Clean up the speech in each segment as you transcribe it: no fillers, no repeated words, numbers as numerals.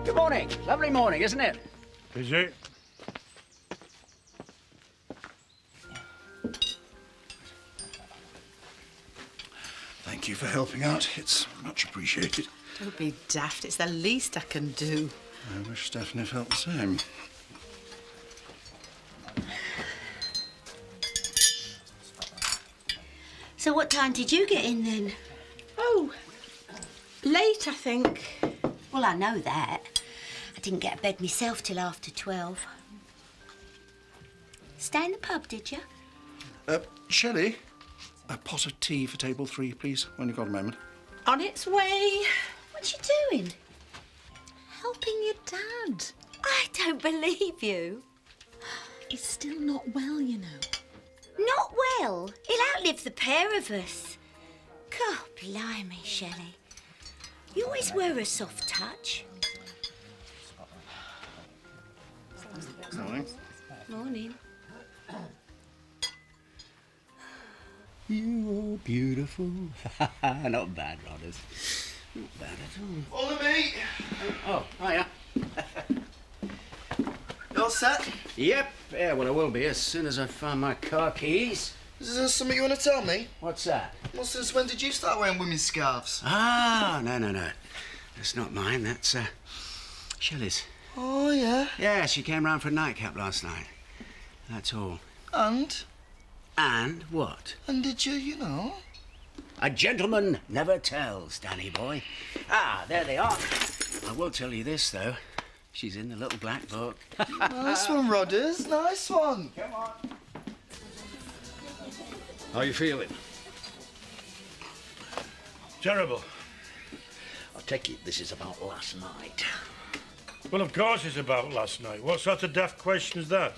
Good morning. Lovely morning, isn't it? Is it? Thank you for helping out. It's much appreciated. Don't be daft. It's the least I can do. I wish Stephanie felt the same. So what time did you get in then? Oh, late, I think. Well, I know that. I didn't get to bed myself till after 12. Stay in the pub, did you? Shelley, a pot of tea for table 3, please, when you've got a moment. On its way. What you doing? Helping your dad. I don't believe you. He's still not well, you know. Not well. He'll outlive the pair of us. God, blimey, Shelley. You always were a soft touch. Morning. Morning. You are beautiful. Not bad, Rodders. Not bad at all. Follow me. Oh, hiya. You all set? Yep. Yeah, well, I will be as soon as I find my car keys. Is there something you want to tell me? What's that? Well, since when did you start wearing women's scarves? Ah, no. That's not mine. That's, Shelley's. Oh, yeah. Yeah, she came round for a nightcap last night. That's all. And? And what? And did you know? A gentleman never tells, Danny boy. Ah, there they are. I will tell you this, though. She's in the little black book. Nice one, Rodders. Nice one. Come on. How you feeling? Terrible. I take it this is about last night. Well, of course it's about last night. What sort of daft question is that?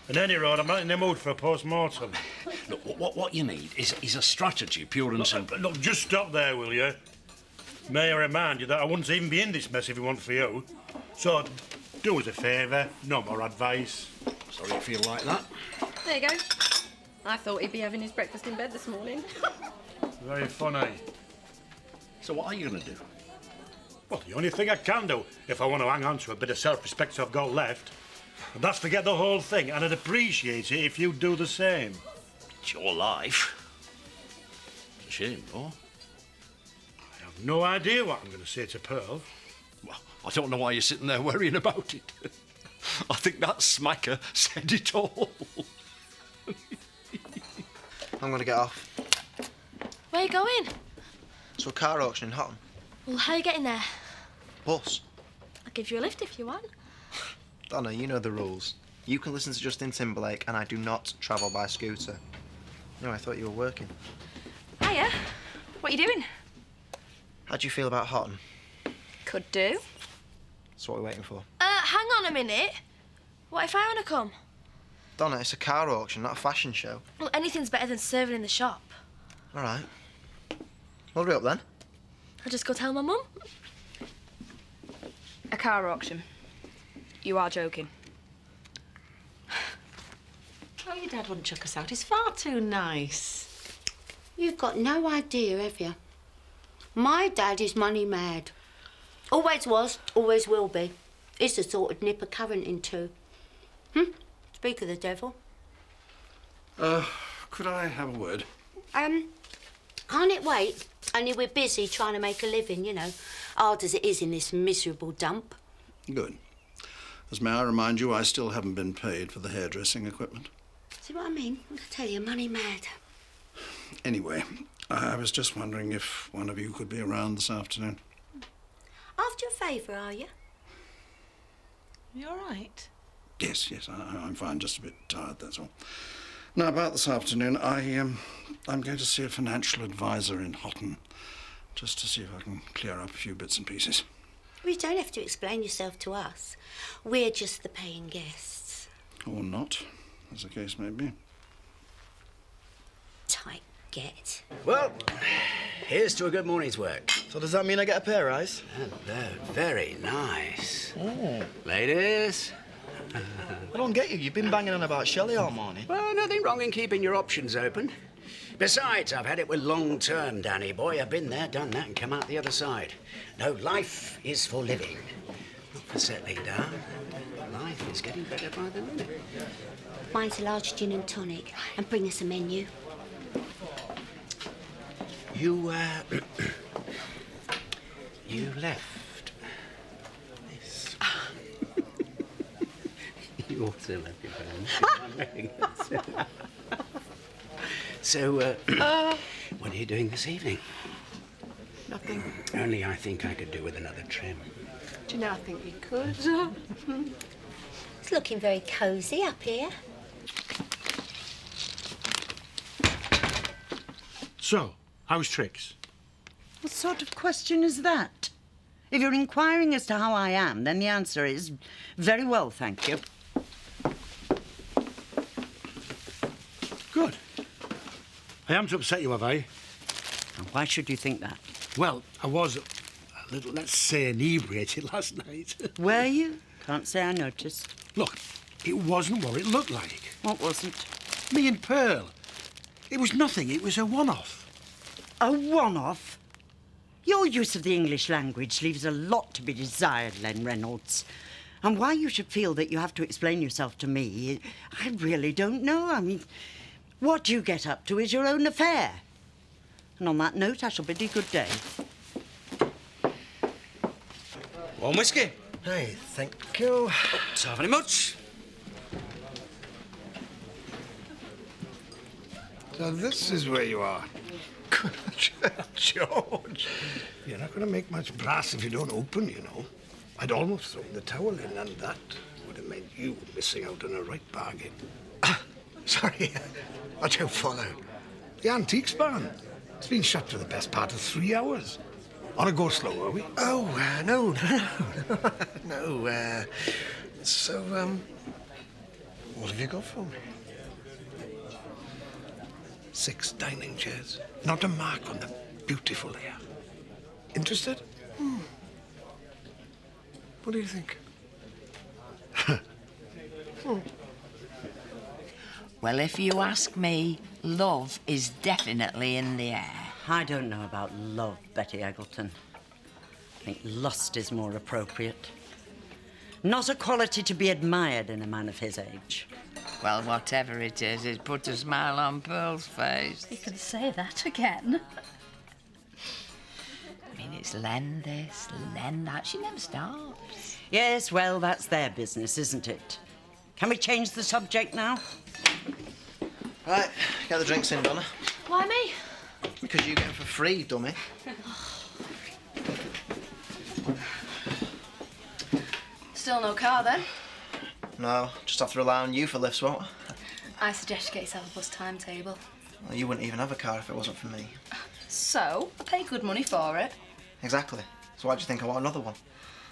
At any rate, I'm not in the mood for a post-mortem. Look, what you need is a strategy, pure and simple. Look, just stop there, will you? May I remind you that I wouldn't even be in this mess if it weren't for you. So, do us a favour, no more advice. Sorry you feel like that. There you go. I thought he'd be having his breakfast in bed this morning. Very funny. So what are you going to do? Well, the only thing I can do, if I want to hang on to a bit of self-respect I've got left, and that's forget the whole thing, and I'd appreciate it if you'd do the same. It's your life. It's a shame, though. I have no idea what I'm going to say to Pearl. Well, I don't know why you're sitting there worrying about it. I think that smacker said it all. I'm going to get off. Where are you going? To a car auction in Hotton. Well, how are you getting there? Bus. I'll give you a lift if you want. Donna, you know the rules. You can listen to Justin Timberlake, and I do not travel by scooter. No, I thought you were working. Hiya. What are you doing? How do you feel about Hotton? Could do. That's what we're waiting for. Hang on a minute. What if I want to come? Donna, it's a car auction, not a fashion show. Well, anything's better than serving in the shop. All right. Well, hurry up then. I'll just go tell my mum. A car auction. You are joking. Oh, your dad wouldn't chuck us out. He's far too nice. You've got no idea, have you? My dad is money mad. Always was, always will be. He's the sort of nip a current into. Speak of the devil. Could I have a word? Can't it wait? Only we're busy trying to make a living, you know. Hard as it is in this miserable dump. Good. As may I remind you, I still haven't been paid for the hairdressing equipment. See what I mean? I tell you, money mad. Anyway, I was just wondering if one of you could be around this afternoon. After a favour, are you? You all right? Yes, I'm fine, just a bit tired, that's all. Now, about this afternoon, I'm going to see a financial advisor in Hotton, just to see if I can clear up a few bits and pieces. Well, you don't have to explain yourself to us. We're just the paying guests. Or not, as the case may be. Tight get. Well, here's to a good morning's work. So does that mean I get a pay rise? Hello, very nice. Ladies? I don't get you. You've been banging on about Shelley all morning. Well, nothing wrong in keeping your options open. Besides, I've had it with long term, Danny boy. I've been there, done that, and come out the other side. No, life is for living, not for settling down. Life is getting better by the minute. Mine's a large gin and tonic, and bring us a menu. You, you left this. You also left your phone. So, what are you doing this evening? Nothing. Only I think I could do with another trim. Do you know, I think you could. It's looking very cosy up here. So, how's tricks? What sort of question is that? If you're inquiring as to how I am, then the answer is very well, thank you. Good. I haven't upset you, have I? And why should you think that? Well, I was a little, let's say, inebriated last night. Were you? Can't say I noticed. Look, it wasn't what it looked like. What wasn't? Me and Pearl. It was nothing. It was a one-off. A one-off? Your use of the English language leaves a lot to be desired, Len Reynolds. And why you should feel that you have to explain yourself to me, I really don't know. I mean, what you get up to is your own affair. And on that note, I shall bid you good day. One whiskey. Hey, thank you. Don't have any much. So this is where you are. George, you're not going to make much brass if you don't open, you know. I'd almost thrown the towel in, and that would have meant you missing out on a right bargain. Sorry, watch out, follow. The antiques barn. It's been shut for the best part of 3 hours. On a go slow, are we? Oh, no. So, what have you got for me? 6 dining chairs. Not a mark on them. Beautiful here. Interested? What do you think? Well, if you ask me, love is definitely in the air. I don't know about love, Betty Eggleton. I think lust is more appropriate. Not a quality to be admired in a man of his age. Well, whatever it is, it put a smile on Pearl's face. You can say that again. I mean, it's Len this, Len that. She never stops. Yes, well, that's their business, isn't it? Can we change the subject now? Right, get the drinks in, Donna. Why me? Because you get them for free, dummy. Still no car then? No, just have to rely on you for lifts, won't I? I suggest you get yourself a bus timetable. Well, you wouldn't even have a car if it wasn't for me. So, I pay good money for it. Exactly. So why do you think I want another one?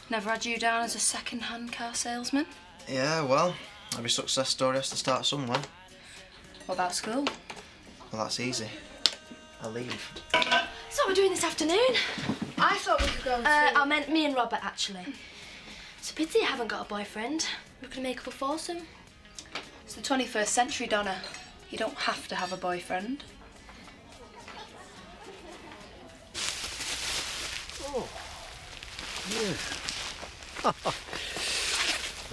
Never had you down as a second-hand car salesman? Yeah, well, every success story has to start somewhere. What about school? Well, that's easy. I'll leave. So we're doing this afternoon? I thought we could go to... I meant me and Robert, actually. It's a pity you haven't got a boyfriend. We could make up a foursome. It's the 21st century, Donna. You don't have to have a boyfriend. Oh, yeah.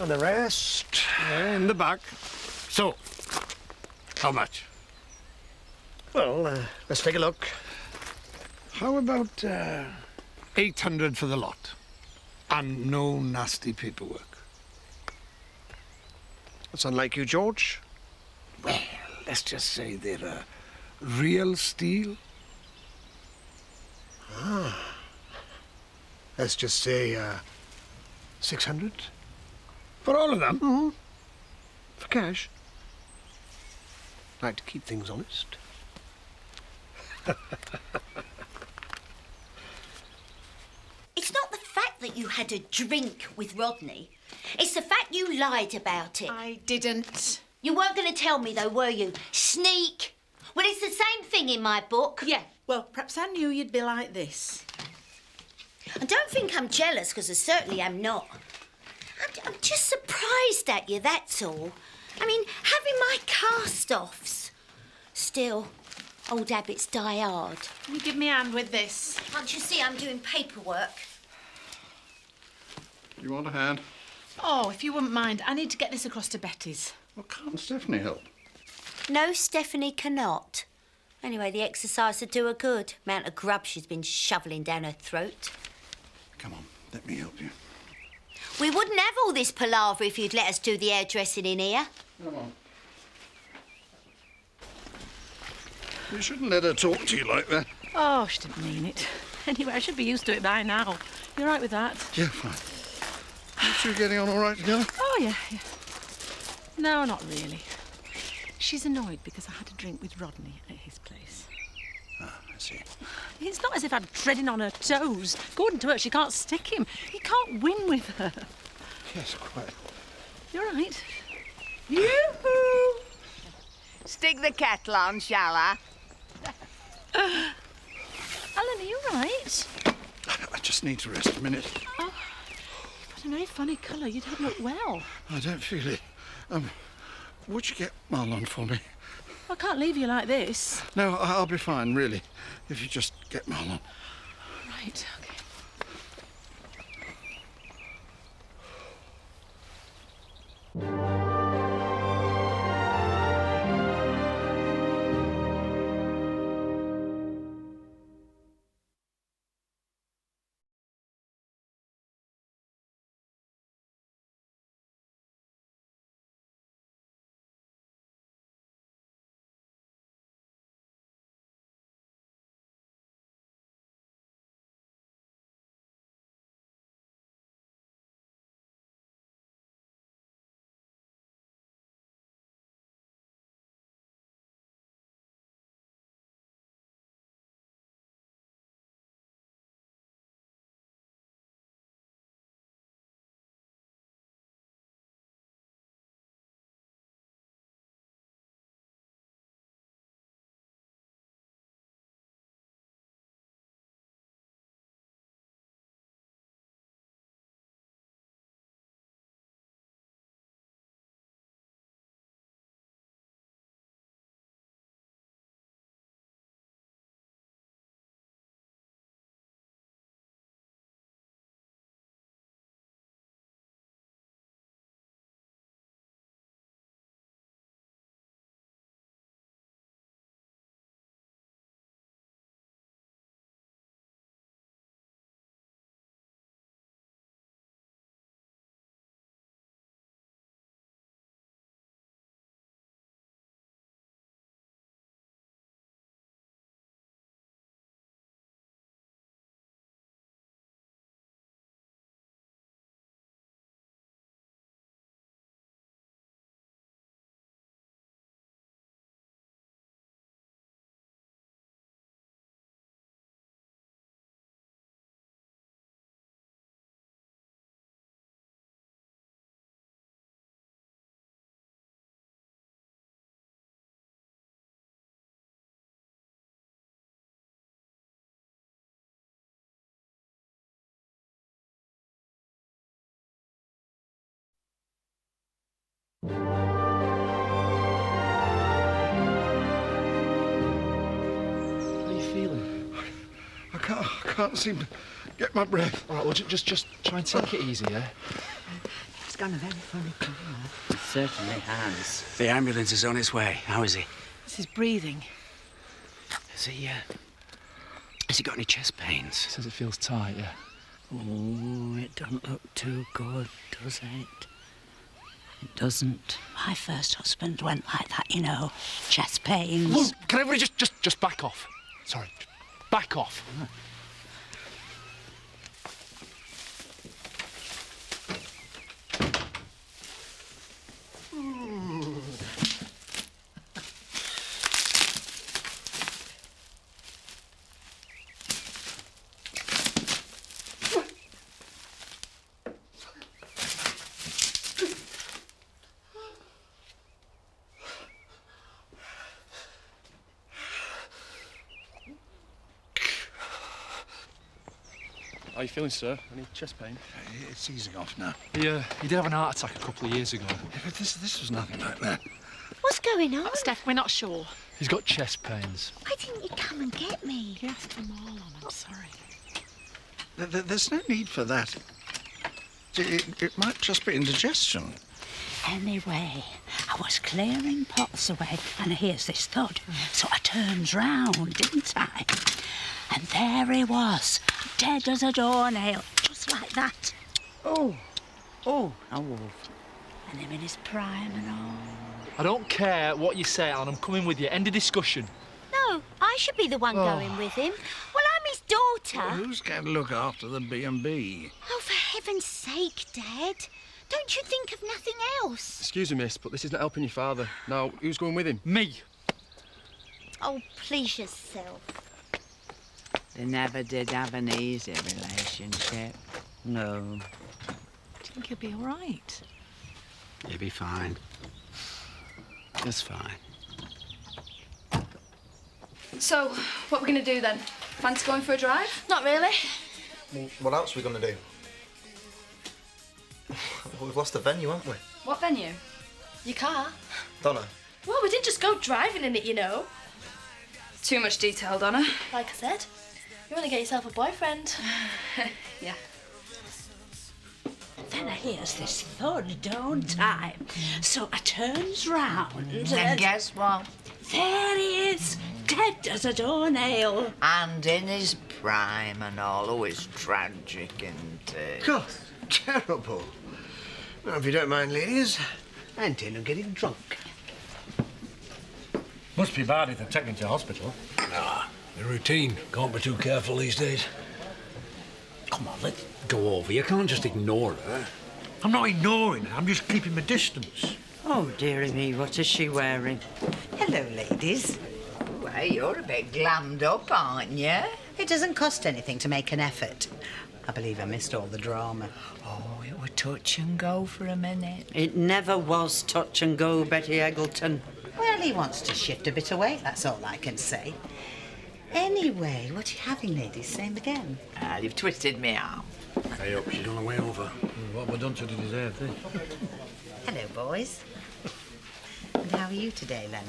And the rest in the back. So, how much? Well, let's take a look. How about 800 for the lot? And no nasty paperwork. That's unlike you, George. Well, let's just say they're real steel. Let's just say 600 for all of them. Mm-hmm. For cash. Like to keep things honest. It's not the fact that you had a drink with Rodney. It's the fact you lied about it. I didn't. You weren't going to tell me, though, were you? Sneak. Well, it's the same thing in my book. Yeah, well, perhaps I knew you'd be like this. And don't think I'm jealous, because I certainly am not. I'm just surprised at you, that's all. I mean, having my cast-offs. Still, old habits die hard. Can you give me a hand with this? Can't you see I'm doing paperwork? You want a hand? Oh, if you wouldn't mind, I need to get this across to Betty's. Well, can't Stephanie help? No, Stephanie cannot. Anyway, the exercise would do her good. Amount of grub she's been shoveling down her throat. Come on, let me help you. We wouldn't have all this palaver if you'd let us do the hairdressing in here. Come on. You shouldn't let her talk to you like that. Oh, she didn't mean it. Anyway, I should be used to it by now. You all right with that? Yeah, fine. You two getting on all right together? Oh, yeah. No, not really. She's annoyed because I had a drink with Rodney at his place. Ah, I see. It's not as if I'm treading on her toes. According to her, she can't stick him. He can't win with her. Yes, quite. You're right. Yoo-hoo! Stick the kettle on, shall I? Alan, are you right? I just need to rest a minute. Oh, you've got a very funny colour. You don't look well. I don't feel it. Would you get Marlon for me? I can't leave you like this. No, I'll be fine, really, if you just get Marlon. Right, OK. I can't seem to get my breath. All right, well, just try and take it easy, yeah? He's gone a very funny colour. He certainly has. The ambulance is on its way. How is he? This is breathing. Has he got any chest pains? Says it feels tight, yeah. Oh, it don't look too good, does it? It doesn't. My first husband went like that, you know. Chest pains. Whoa, can everybody just back off? Sorry, back off. How you feeling, sir? Any chest pain? It's easing off now. He did have an heart attack a couple of years ago. Yeah, but this was nothing like that. What's going on? Steph, we're not sure. He's got chest pains. Why didn't you come and get me? He asked them all on, I'm sorry. There's no need for that. It might just be indigestion. Anyway, I was clearing pots away and here's this thud. So I turns round, didn't I? And there he was, dead as a doornail, just like that. Oh, a wolf. And him in his prime and all. I don't care what you say, Alan. I'm coming with you. End of discussion. No, I should be the one going with him. Well, I'm his daughter. Well, who's going to look after the B&B? Oh, for heaven's sake, Dad. Don't you think of nothing else? Excuse me, miss, but this isn't helping your father. Now, who's going with him? Me. Oh, please yourself. They never did have an easy relationship. No. I think he'll be all right. You'll be fine. Just fine. So, what are we going to do then? Fancy going for a drive? Not really. Well, what else are we going to do? We've lost the venue, haven't we? What venue? Your car? Donna. Well, we didn't just go driving in it, you know. Too much detail, Donna. Like I said, you want to get yourself a boyfriend. Yeah. Then I hears this thud, don't I? So I turns round And guess what? there he is, dead as a doornail. And in his prime and all. Oh, it's tragic, isn't it? God, terrible. Well, if you don't mind, ladies, I intend on getting drunk. Must be bad if they're taken to hospital. Nah, the routine. Can't be too careful these days. Come on, let's go over. You can't just ignore her. I'm not ignoring her, I'm just keeping my distance. Oh, dearie me, what is she wearing? Hello, ladies. Well, you're a bit glammed up, aren't you? It doesn't cost anything to make an effort. I believe I missed all the drama. Oh, it was touch and go for a minute. It never was touch and go, Betty Eggleton. Well, he wants to shift a bit away, that's all I can say. Anyway, what are you having, ladies? Same again. You've twisted me arm. Hey up, she's on her way over. What have I done to deserve this? Hello, boys. And how are you today, Leonard?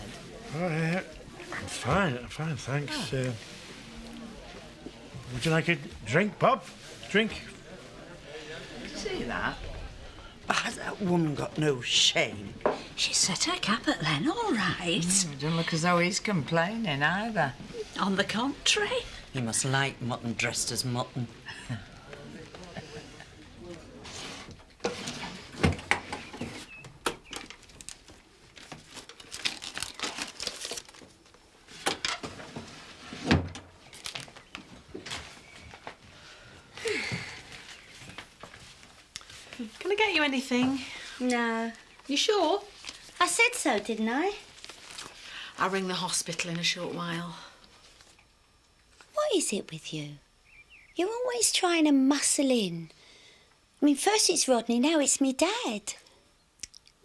Oh, I'm fine, thanks. Oh. Would you like a drink, Bob? Drink? See that? Has that woman got no shame? She set her cap at Len, all right. Don't look as though he's complaining either. On the contrary. He must like mutton dressed as mutton. Can I get you anything? No. You sure? I said so, didn't I? I'll ring the hospital in a short while. What is it with you? You're always trying to muscle in. I mean, first it's Rodney, now it's me dad.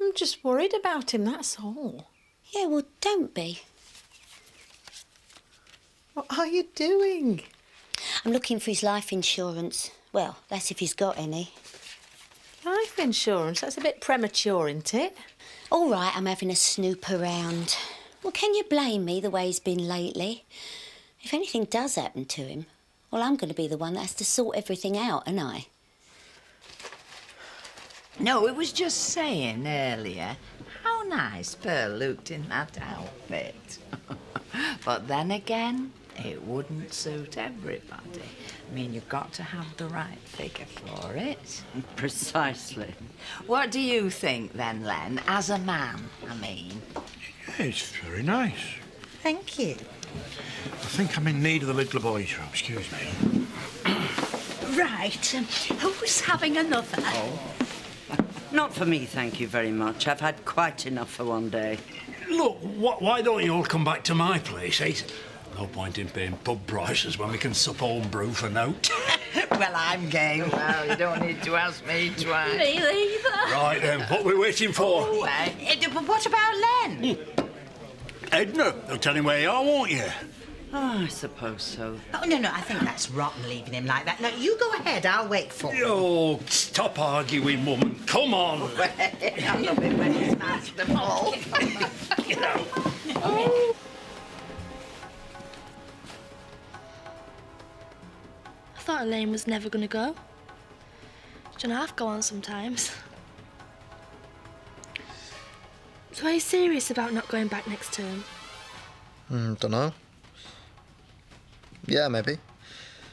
I'm just worried about him, that's all. Yeah, well, don't be. What are you doing? I'm looking for his life insurance. Well, that's if he's got any. Life insurance? That's a bit premature, isn't it? All right, I'm having a snoop around. Well, can you blame me the way he's been lately? If anything does happen to him, well, I'm going to be the one that has to sort everything out, ain't I? No, it was just saying earlier how nice Pearl looked in that outfit. But then again, it wouldn't suit everybody. I mean, you've got to have the right figure for it. Precisely. What do you think then, Len, as a man, I mean? Yeah, it's very nice. Thank you. I think I'm in need of the little boy's room, excuse me. Right, who's having another? Not for me, thank you very much. I've had quite enough for one day. Look, why don't you all come back to my place, eh? No point in paying pub prices when we can sup home brew for nout. Well, I'm game. Well, you don't need to ask me twice. Me either. Right then, what are we waiting for? But what about Len? Edna, you'll tell him where you are, won't you? Oh, I suppose so. Oh, no, I think that's rotten leaving him like that. No, you go ahead, I'll wait for you. Oh, stop arguing, woman. Come on. I love it when he's masterful. Get out. I thought Elaine was never going to go. She'd half go on sometimes. So are you serious about not going back next term? Don't know. Yeah, maybe.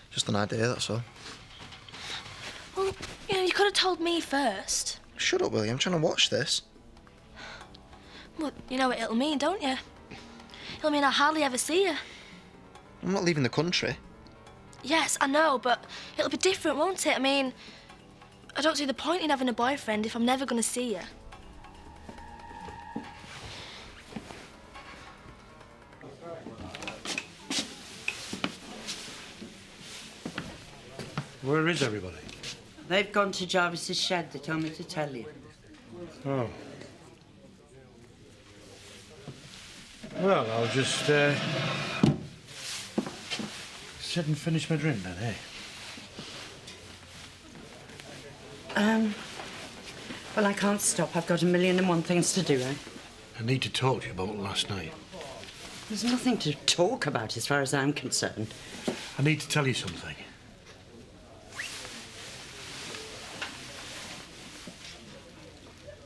Just an idea, that's all. Well, you could have told me first. Shut up, William. I'm trying to watch this. Well, you know what it'll mean, don't you? It'll mean I'll hardly ever see you. I'm not leaving the country. Yes, I know, but it'll be different, won't it? I mean, I don't see the point in having a boyfriend if I'm never going to see you. Where is everybody? They've gone to Jarvis's shed. They told me to tell you. Oh. Well, I'll just sit and finish my drink then, eh? Well, I can't stop. I've got 1,000,001 things to do, eh? I need to talk to you about last night. There's nothing to talk about as far as I'm concerned. I need to tell you something.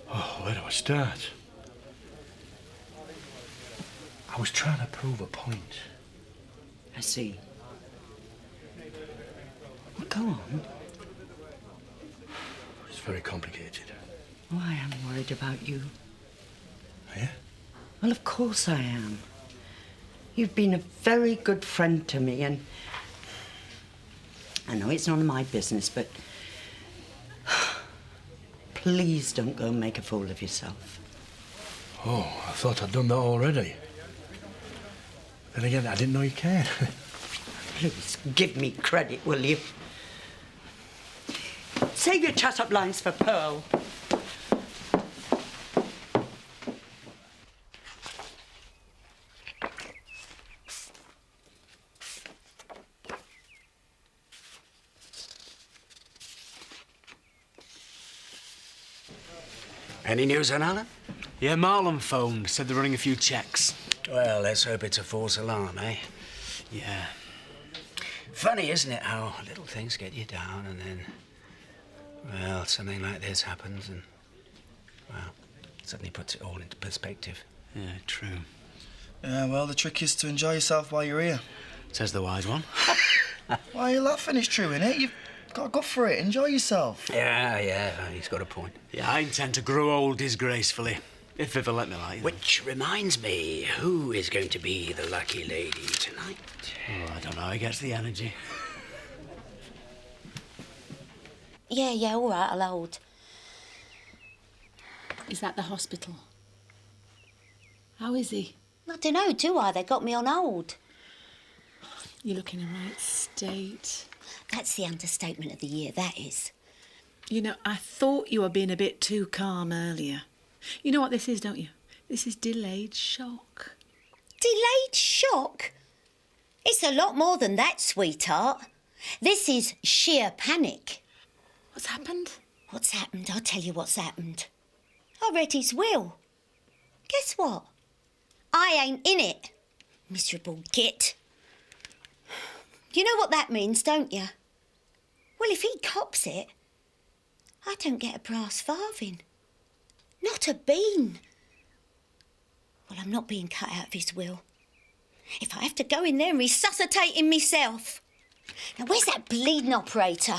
Oh, where do I start? I was trying to prove a point. I see. Well, go on. It's very complicated. Oh, I am worried about you. Yeah? Well, of course I am. You've been a very good friend to me, and I know it's none of my business, but please don't go and make a fool of yourself. Oh, I thought I'd done that already. Then again, I didn't know you cared. Please, give me credit, will you? Save your chat-up lines for Pearl. Any news on Alan? Yeah, Marlon phoned. Said they're running a few checks. Well, let's hope it's a false alarm, eh? Yeah. Funny, isn't it, how little things get you down and then, well, something like this happens and, well, suddenly puts it all into perspective. Yeah, true. Well, the trick is to enjoy yourself while you're here. Says the wise one. Why are you laughing? It's true, innit? You've got to go for it. Enjoy yourself. Yeah, he's got a point. Yeah, I intend to grow old disgracefully. If ever let me like that. Which reminds me, who is going to be the lucky lady tonight? Oh, I don't know. He gets the energy. Yeah, all right, I'll hold. Is that the hospital? How is he? I don't know, do I? They got me on hold. You look in a right state. That's the understatement of the year, that is. You know, I thought you were being a bit too calm earlier. You know what this is, don't you? This is delayed shock. Delayed shock? It's a lot more than that, sweetheart. This is sheer panic. What's happened? What's happened? I'll tell you what's happened. I read his will. Guess what? I ain't in it. Miserable git. You know what that means, don't you? Well, if he cops it, I don't get a brass farthing. Not a bean. Well, I'm not being cut out of his will. If I have to go in there and resuscitate him myself. Now, where's that bleeding operator?